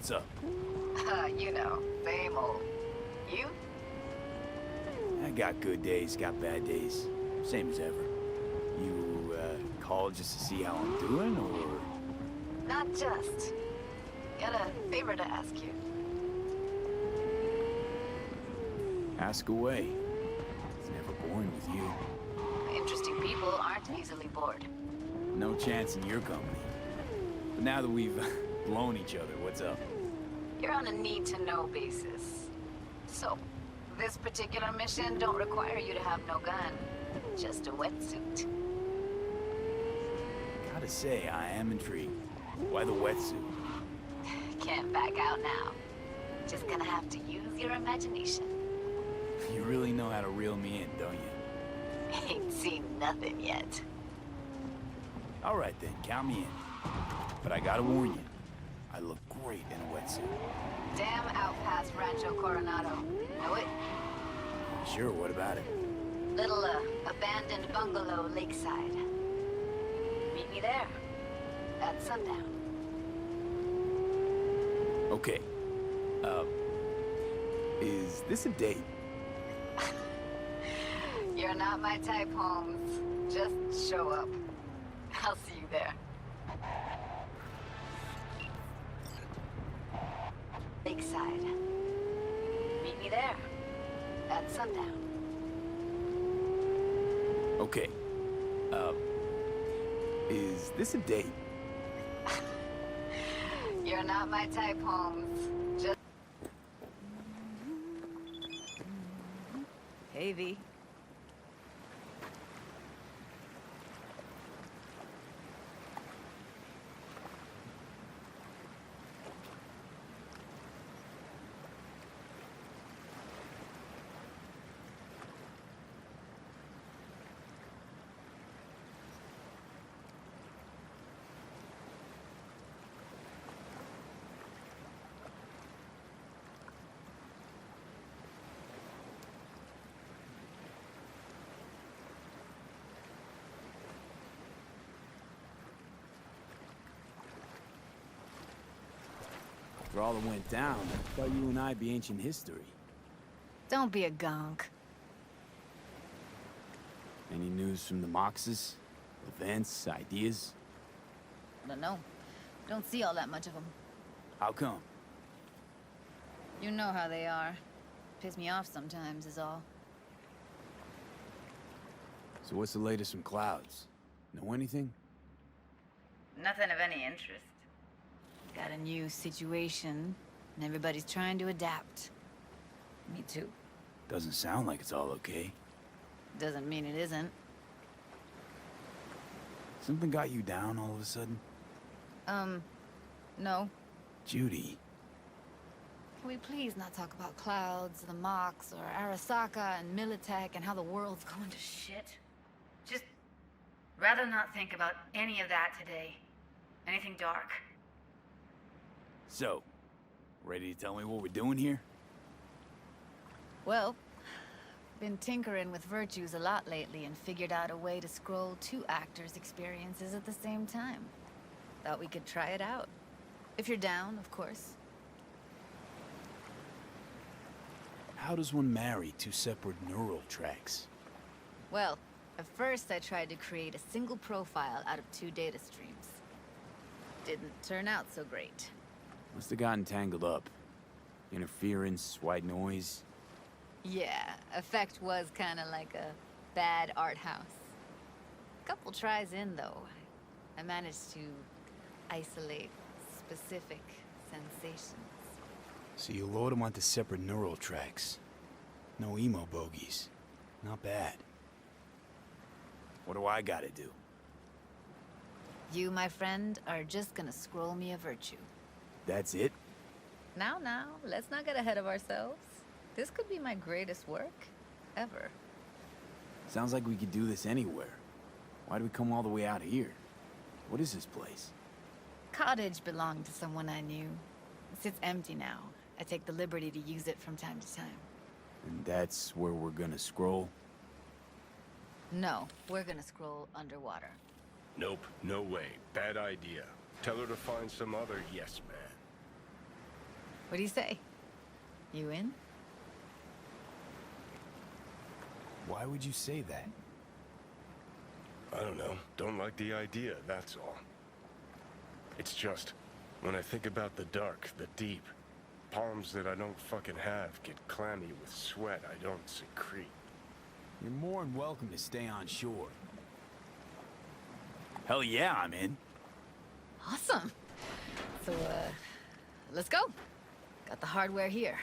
What's up? You know, same old. You? I got good days, got bad days. Same as ever. You, called just to see how I'm doing, or...? Not just. Got a favor to ask you. Ask away. It's never boring with you. Interesting people aren't easily bored. No chance in your company. But now that we've blown each other, what's up? You're on a need-to-know basis. So, this particular mission don't require you to have no gun. Just a wetsuit. Gotta say, I am intrigued. Why the wetsuit? Can't back out now. Just gonna have to use your imagination. You really know how to reel me in, don't you? Ain't seen nothing yet. All right then, count me in. But I gotta warn you, I look great in a wetsuit. Damn out past Rancho Coronado. Know it? Sure, what about it? Little, abandoned bungalow lakeside. Meet me there. At sundown. Okay. Is this a date? You're not my type, Holmes. Just show up. I'll see you there. Lakeside. Meet me there. At sundown. Okay. Is this a date? You're not my type, Holmes. Just... Hey, V. After all that went down, I thought you and I'd be ancient history. Don't be a gonk. Any news from the Moxes? Events, ideas? I don't know. Don't see all that much of them. How come? You know how they are. Piss me off sometimes is all. So what's the latest from Clouds? Know anything? Nothing of any interest. Got a new situation, and everybody's trying to adapt. Me too. Doesn't sound like it's all okay. Doesn't mean it isn't. Something got you down all of a sudden? No. Judy. Can we please not talk about Clouds, the Mox, or Arasaka, and Militech, and how the world's going to shit? Just rather not think about any of that today. Anything dark. So, ready to tell me what we're doing here? Well, been tinkering with virtues a lot lately and figured out a way to scroll two actors' experiences at the same time. Thought we could try it out. If you're down, of course. How does one marry two separate neural tracks? Well, at first I tried to create a single profile out of two data streams. Didn't turn out so great. Must have gotten tangled up. Interference, white noise. Yeah, effect was kinda like a bad art house. Couple tries in, though. I managed to isolate specific sensations. So you load them onto separate neural tracks. No emo bogies. Not bad. What do I gotta do? You, my friend, are just gonna scroll me a virtue. That's it? Now, let's not get ahead of ourselves. This could be my greatest work ever. Sounds like we could do this anywhere. Why do we come all the way out here? What is this place? Cottage belonged to someone I knew. It sits empty now. I take the liberty to use it from time to time. And that's where we're gonna scroll? No, we're gonna scroll underwater. Nope, no way. Bad idea. Tell her to find some other yes man. What do you say? You in? Why would you say that? I don't know. Don't like the idea, that's all. It's just, when I think about the dark, the deep, palms that I don't fucking have get clammy with sweat I don't secrete. You're more than welcome to stay on shore. Hell yeah, I'm in. Awesome. So, let's go. Got the hardware here.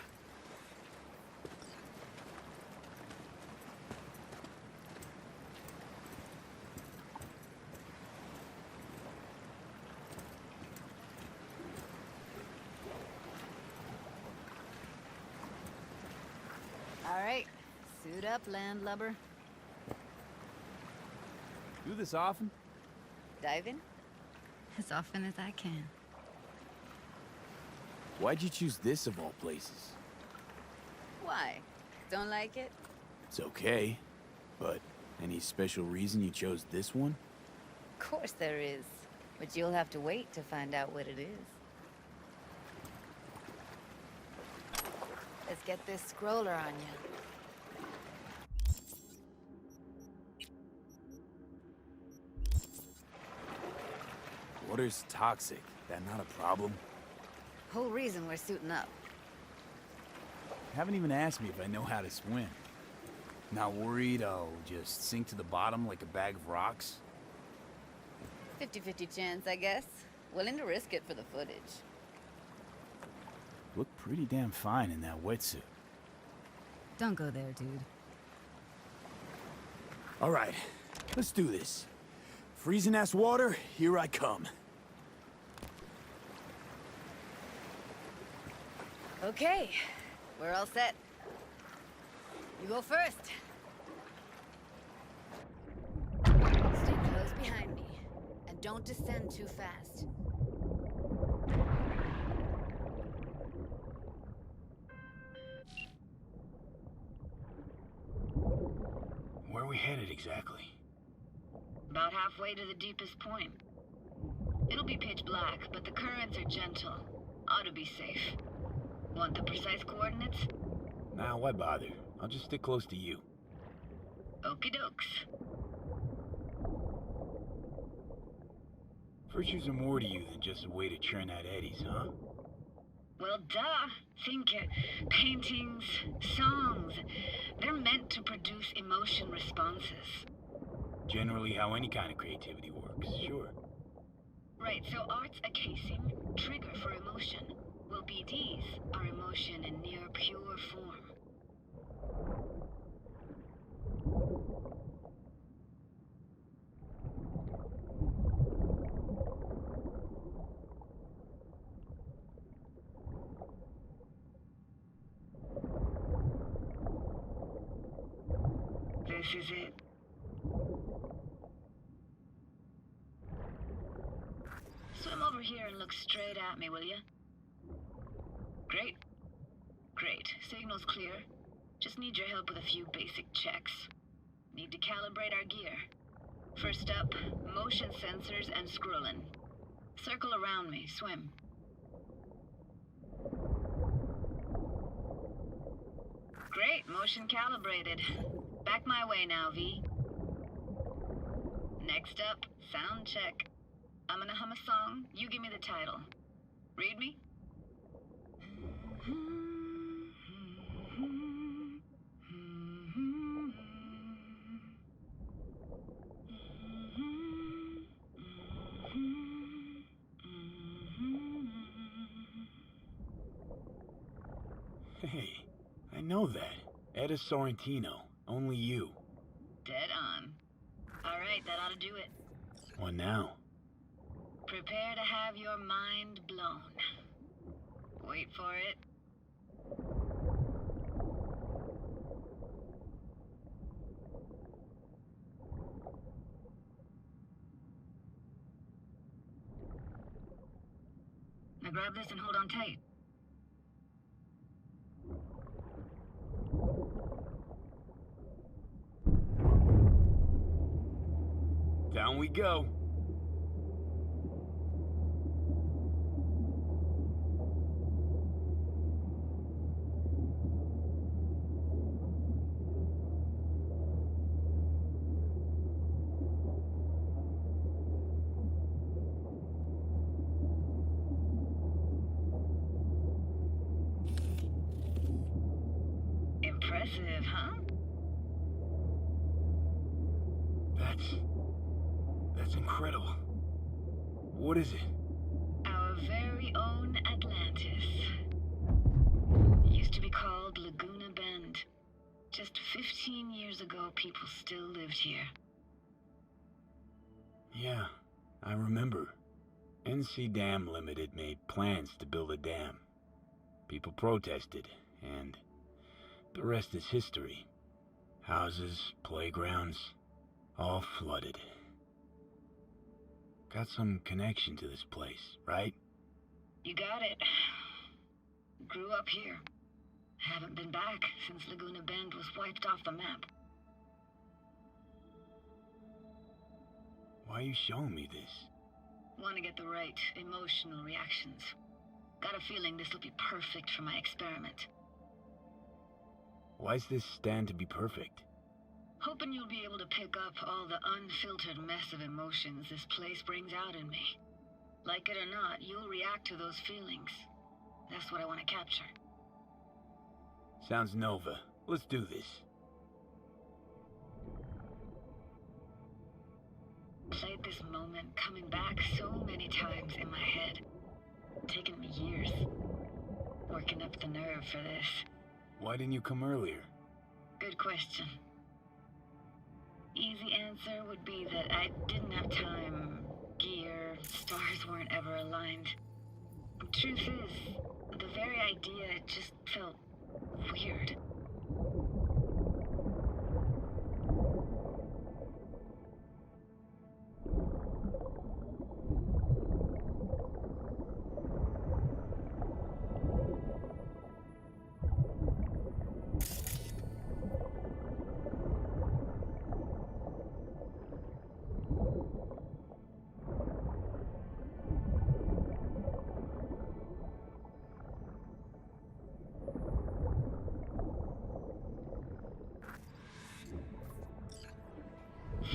All right, suit up, landlubber. Do this often? Dive in as often as I can. Why'd you choose this of all places? Why? Don't like it? It's okay, but any special reason you chose this one? Of course there is, but you'll have to wait to find out what it is. Let's get this scroller on you. Water's toxic. That not a problem? Whole reason we're suiting up. Haven't even asked me if I know how to swim. Not worried I'll just sink to the bottom like a bag of rocks? 50-50 chance, I guess. Willing to risk it for the footage. Look pretty damn fine in that wetsuit. Don't go there, dude. All right, let's do this. Freezing ass water, here I come. Okay, we're all set. You go first. Stay close behind me, and don't descend too fast. Where are we headed exactly? About halfway to the deepest point. It'll be pitch black, but the currents are gentle. Ought to be safe. Want the precise coordinates? Nah, why bother? I'll just stick close to you. Okie dokes. Virtues are more to you than just a way to churn out eddies, huh? Well, duh. Think paintings, songs. They're meant to produce emotion responses. Generally how any kind of creativity works, sure. Right, so art's a casing, trigger for emotion. Well, BDs are emotion in near pure form. This is it. Swim over here and look straight at me, will you? Great. Great. Signal's clear. Just need your help with a few basic checks. Need to calibrate our gear. First up, motion sensors and scrolling. Circle around me. Swim. Great. Motion calibrated. Back my way now, V. Next up, sound check. I'm gonna hum a song. You give me the title. Read me? Hey, I know that. Etta Sorrentino. Only you. Dead on. All right, that ought to do it. What now? Prepare to have your mind blown. Wait for it. Now grab this and hold on tight. Down we go. Impressive, huh? That's incredible. What is it? Our very own Atlantis. It used to be called Laguna Bend. Just 15 years ago, people still lived here. Yeah, I remember. NC Dam Limited made plans to build a dam. People protested, and the rest is history. Houses, playgrounds, all flooded. Got some connection to this place, right? You got it. Grew up here. Haven't been back since Laguna Bend was wiped off the map. Why are you showing me this? Want to get the right emotional reactions. Got a feeling this will be perfect for my experiment. Why's this stand to be perfect? Hoping you'll be able to pick up all the unfiltered mess of emotions this place brings out in me. Like it or not, you'll react to those feelings. That's what I want to capture. Sounds Nova. Let's do this. Played this moment coming back so many times in my head. Taken me years. Working up the nerve for this. Why didn't you come earlier? Good question. Easy answer would be that I didn't have time. Gear, stars weren't ever aligned. Truth is, the very idea just felt weird.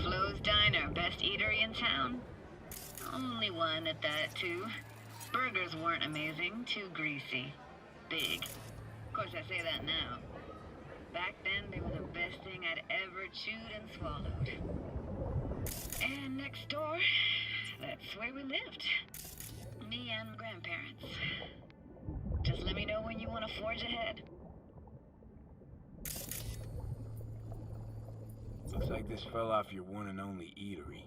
Flo's Diner, best eatery in town. Only one at that, too. Burgers weren't amazing, too greasy. Big. Of course, I say that now. Back then, they were the best thing I'd ever chewed and swallowed. And next door, that's where we lived. Me and grandparents. Just let me know when you want to forge ahead. Looks like this fell off your one and only eatery.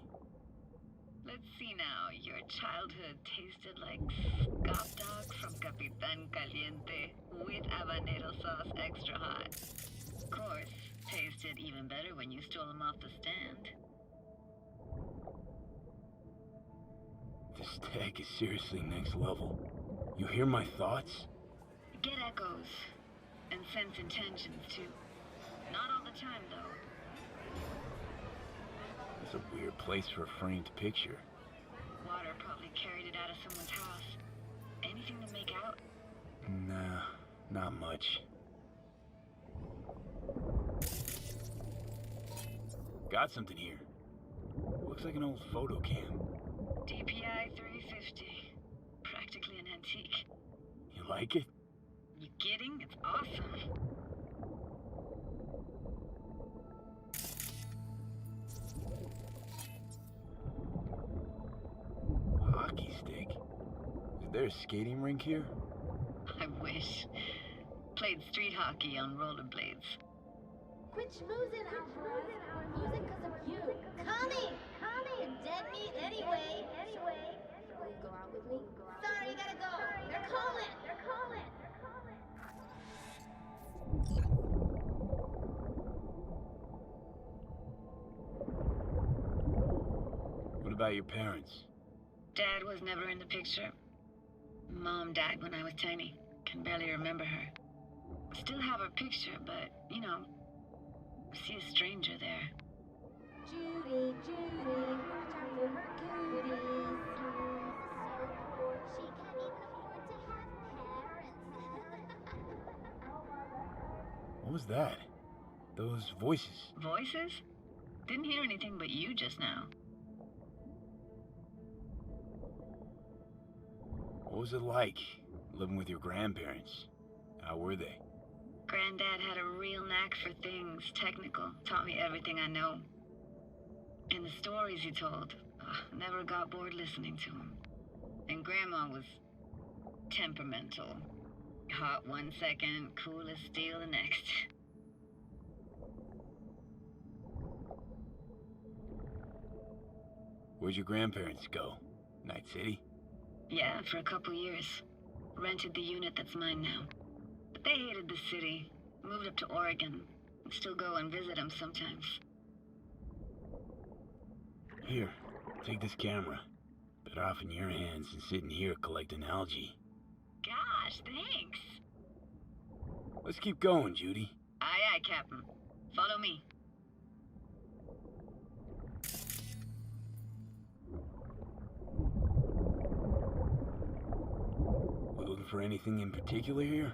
Let's see now. Your childhood tasted like scop dog from Capitan Caliente with habanero sauce extra hot. Of course, tasted even better when you stole them off the stand. This tech is seriously next level. You hear my thoughts? Get echoes. And sense intentions, too. Not all the time, though. It's a weird place for a framed picture. Water probably carried it out of someone's house. Anything to make out? Nah, not much. Got something here. Looks like an old photo cam. DPI 350. Practically an antique. You like it? You kidding? It's awesome. Hockey stick? Is there a skating rink here? I wish. Played street hockey on rollerblades. Quit schmoozing, Alvarez. We're losing because of you. Connie! You're dead meat anyway. Will you go out with me? Sorry, you gotta go. They're calling. What about your parents? Dad was never in the picture. Mom died when I was tiny. Can barely remember her. Still have her picture, but, you know, see a stranger there. Judy, watch out for her cuties. So poor, she can't even afford to have parents. What was that? Those voices. Voices? Didn't hear anything but you just now. What was it like, living with your grandparents? How were they? Granddad had a real knack for things technical, taught me everything I know. And the stories he told, never got bored listening to him. And Grandma was temperamental. Hot one second, cool as steel the next. Where'd your grandparents go? Night City? Yeah, for a couple years. Rented the unit that's mine now. But they hated the city. Moved up to Oregon. Still go and visit them sometimes. Here, take this camera. Better off in your hands than sitting here collecting algae. Gosh, thanks. Let's keep going, Judy. Aye, aye, Captain. Follow me. We looking for anything in particular here?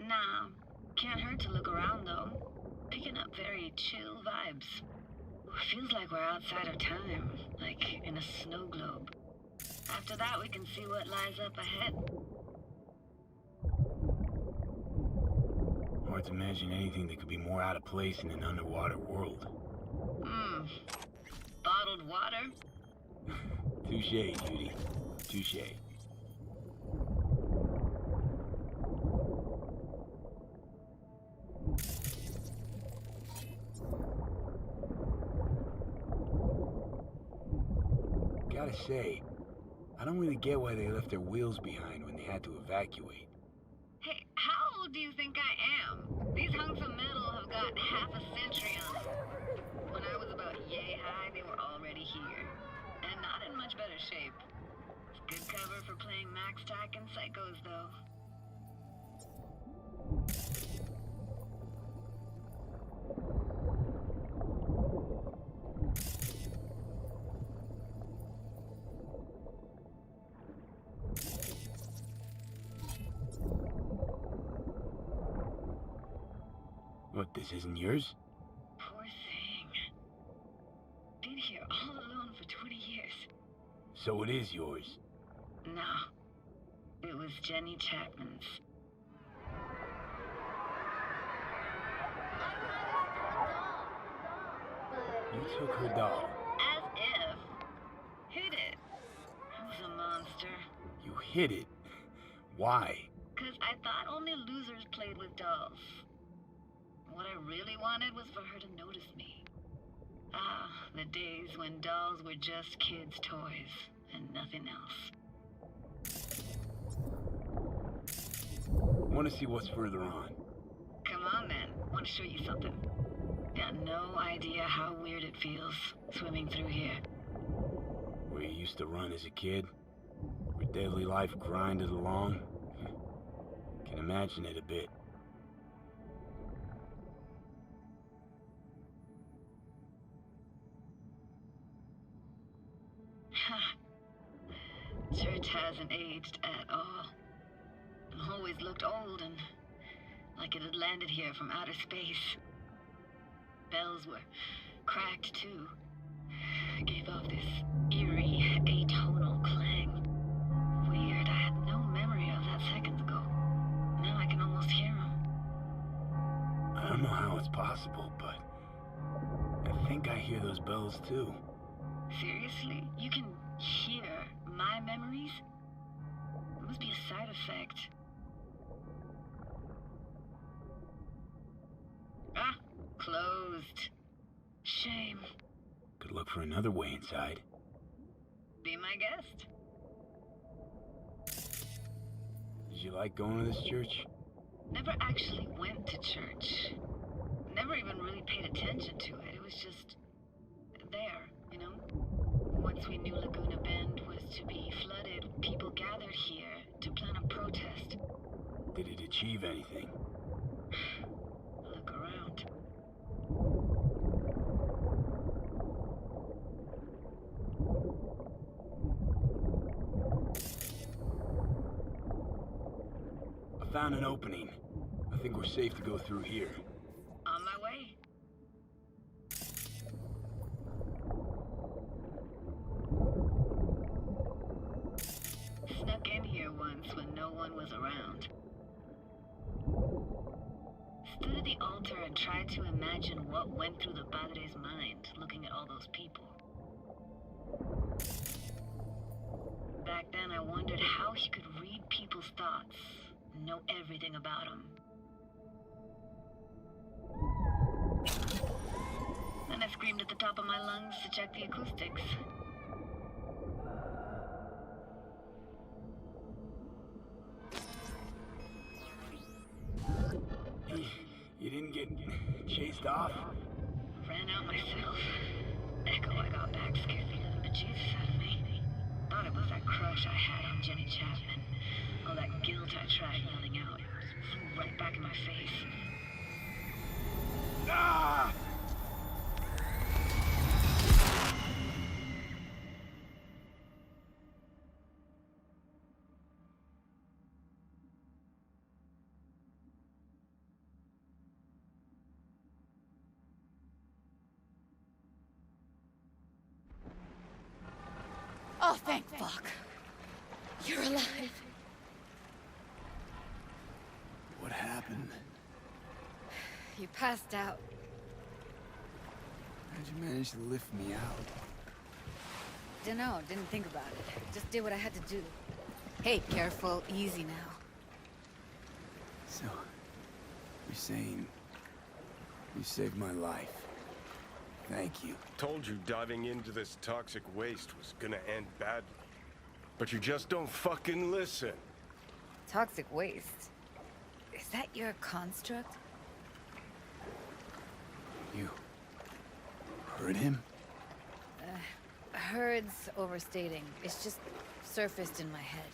Nah, can't hurt to look around though. Picking up very chill vibes. Feels like we're outside of time, like in a snow globe. After that, we can see what lies up ahead. Hard to imagine anything that could be more out of place in an underwater world. Bottled water? Touche, Judy. Touche. Gotta say, I don't really get why they left their wheels behind when they had to evacuate. Hey, how old do you think I am? These hunks of metal have got half a century on them. When I was about yay high, they were already here. And not in much better shape. It's good cover for playing Max Tack and Psychos, though. What, this isn't yours? Poor thing. Been here all alone for 20 years. So it is yours. No. It was Jenny Chapman's. You took her doll. As if. Hid it. I was a monster. You hid it. Why? 'Cause I thought only losers played with dolls. What I really wanted was for her to notice me. Ah, the days when dolls were just kids' toys and nothing else. Want to see what's further on? Come on then, want to show you something. Got no idea how weird it feels swimming through here. Where you used to run as a kid? Where daily life grinded along? Can imagine it a bit. Church hasn't aged at all. Always looked old and like it had landed here from outer space. Bells were cracked too. Gave off this eerie, atonal clang. Weird, I had no memory of that seconds ago. Now I can almost hear them. I don't know how it's possible, but I think I hear those bells too. Seriously? You can hear my memories? It must be a side effect. Ah, closed. Shame. Could look for another way inside. Be my guest. Did you like going to this church? Never actually went to church. Never even really paid attention to it. It was just there, you know? Once we knew Laguna Bend was to be flooded, people gathered here to plan a protest. Did it achieve anything? Look around. I found an opening. I think we're safe to go through here. On my way. Snuck in here once when no one was around. stood at the altar and tried to imagine what went through the Padre's mind, looking at all those people. Back then, I wondered how he could read people's thoughts, and know everything about them. Then I screamed at the top of my lungs to check the acoustics. You didn't get chased off? Ran out myself. Echo I got back scared the bejesus out of me. Thought it was that crush I had on Jenny Chapman. All that guilt I tried yelling out. Just flew right back in my face. Ah! Oh, thank fuck. You're alive. What happened? You passed out. How'd you manage to lift me out? Dunno, didn't think about it. Just did what I had to do. Hey, careful, easy now. So, you're saying you saved my life. Thank you. Told you diving into this toxic waste was gonna end badly. But you just don't fucking listen. Toxic waste. Is that your construct? You heard him? Heard's overstating. It's just surfaced in my head.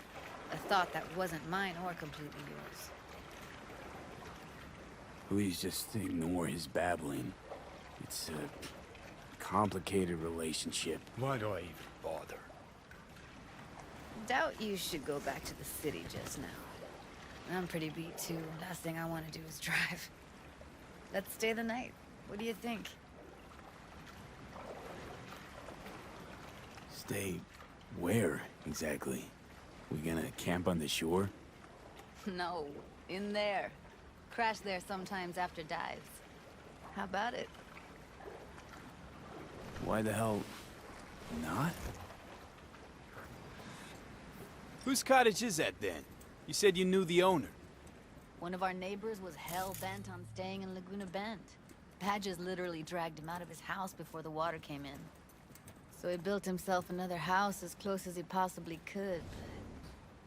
A thought that wasn't mine or completely yours. Please just ignore his babbling. It's a complicated relationship. Why do I even bother? Doubt you should go back to the city just now. I'm pretty beat too. Last thing I want to do is drive. Let's stay the night. What do you think? Stay where, exactly? We gonna camp on the shore? No, in there. Crash there sometimes after dives. How about it? Why the hell not? Whose cottage is that then? You said you knew the owner. One of our neighbors was hell-bent on staying in Laguna Bend. Badges literally dragged him out of his house before the water came in. So he built himself another house as close as he possibly could,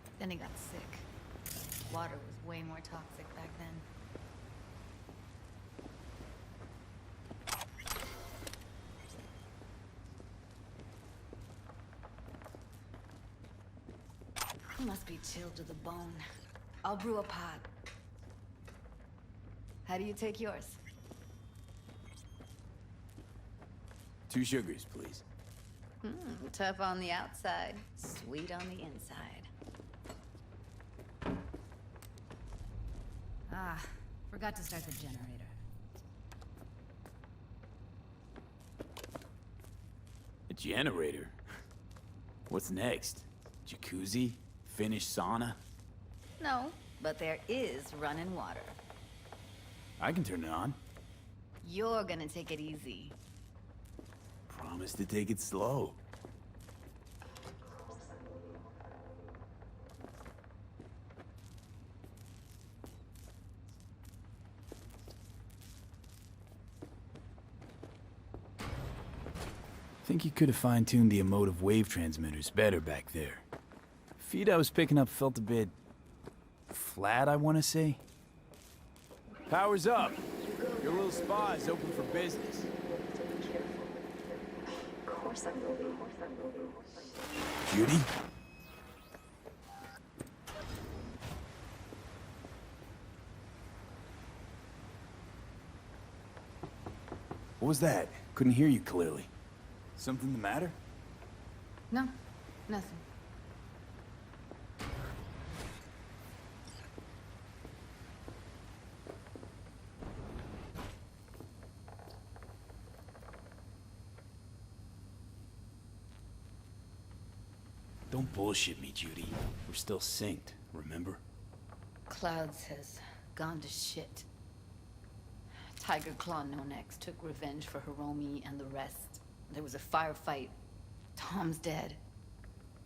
but then he got sick. Water was way more toxic back then. He must be chilled to the bone. I'll brew a pot. How do you take yours? 2 sugars, please. Tough on the outside, sweet on the inside. Ah, forgot to start the generator. A generator? What's next? Jacuzzi? Finnish sauna? No, but there is running water. I can turn it on. You're gonna take it easy. Promise to take it slow. Think you could have fine-tuned the emotive wave transmitters better back there. Feed I was picking up felt a bit flat, I want to say. Power's up. Your little spa is open for business. Judy? What was that? Couldn't hear you clearly. Something the matter? No, nothing. Don't bullshit me, Judy. We're still synced, remember? Clouds has gone to shit. Tiger Claw No Necks took revenge for Hiromi and the rest. There was a firefight. Tom's dead.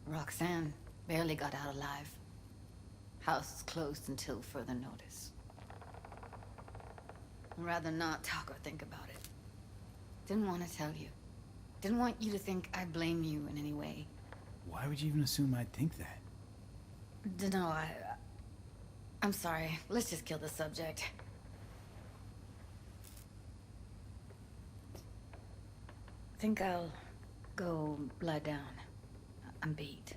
Roxanne barely got out alive. House is closed until further notice. I'd rather not talk or think about it. Didn't want to tell you. Didn't want you to think I blame you in any way. Why would you even assume I'd think that? Dunno, I'm sorry. Let's just kill the subject. Think I'll go lie down. I'm beat.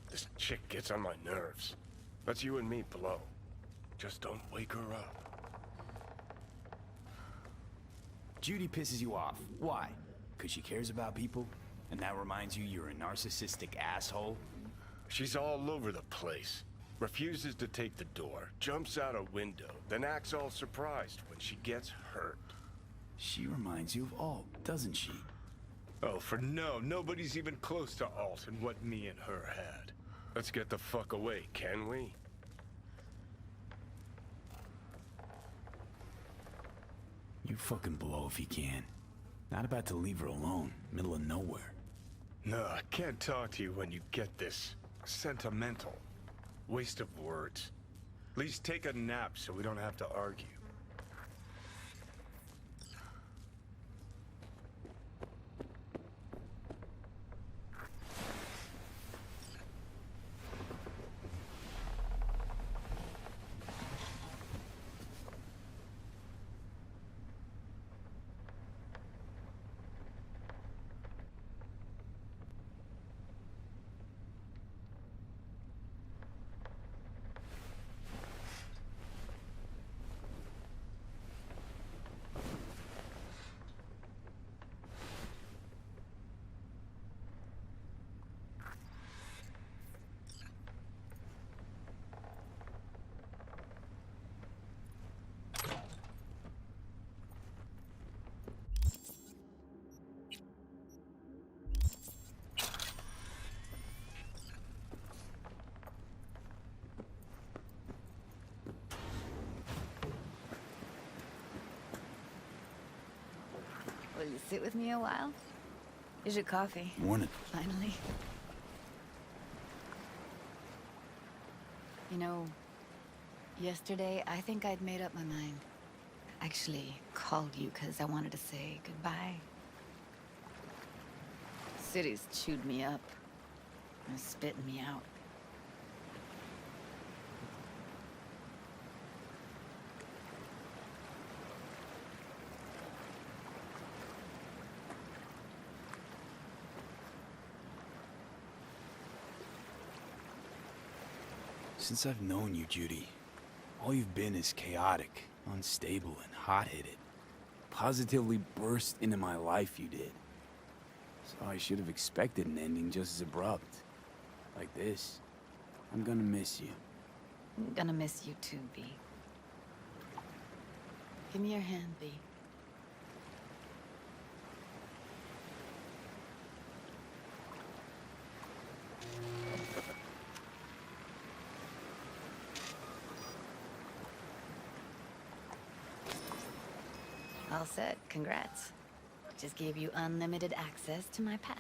This chick gets on my nerves. That's you and me below. Just don't wake her up. Judy pisses you off. Why? Because she cares about people? And that reminds you you're a narcissistic asshole? She's all over the place. Refuses to take the door, jumps out a window, then acts all surprised when she gets hurt. She reminds you of Alt, doesn't she? Oh, for no, nobody's even close to Alt and what me and her had. Let's get the fuck away, can we? You fucking blow if you can. Not about to leave her alone, middle of nowhere. No, I can't talk to you when you get this sentimental. Waste of words. At least take a nap so we don't have to argue. Will you sit with me a while? Here's your coffee. Morning. Finally. You know, yesterday I think I'd made up my mind. Actually called you because I wanted to say goodbye. City's chewed me up. And spitting me out. Since I've known you, Judy, all you've been is chaotic, unstable, and hot-headed. Positively burst into my life, you did. So I should have expected an ending just as abrupt. Like this. I'm gonna miss you. I'm gonna miss you too, B. Give me your hand, B. All set. Congrats. Just gave you unlimited access to my pad.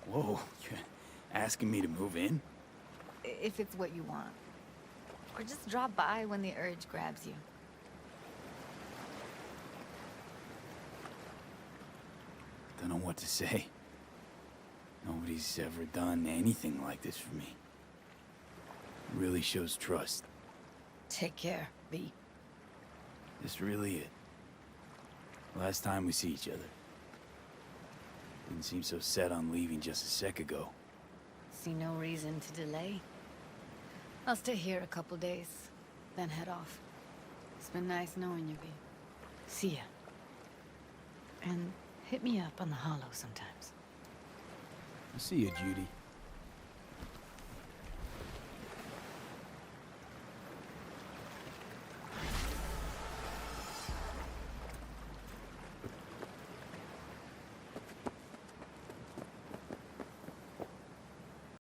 Whoa, you're asking me to move in? If it's what you want. Or just drop by when the urge grabs you. Don't know what to say. Nobody's ever done anything like this for me. Really shows trust. Take care, B. This really it. Last time we see each other. Didn't seem so set on leaving just a sec ago. See no reason to delay. I'll stay here a couple days, then head off. It's been nice knowing you, B. See ya. And Hit me up on the holo sometimes. I'll see you, Judy.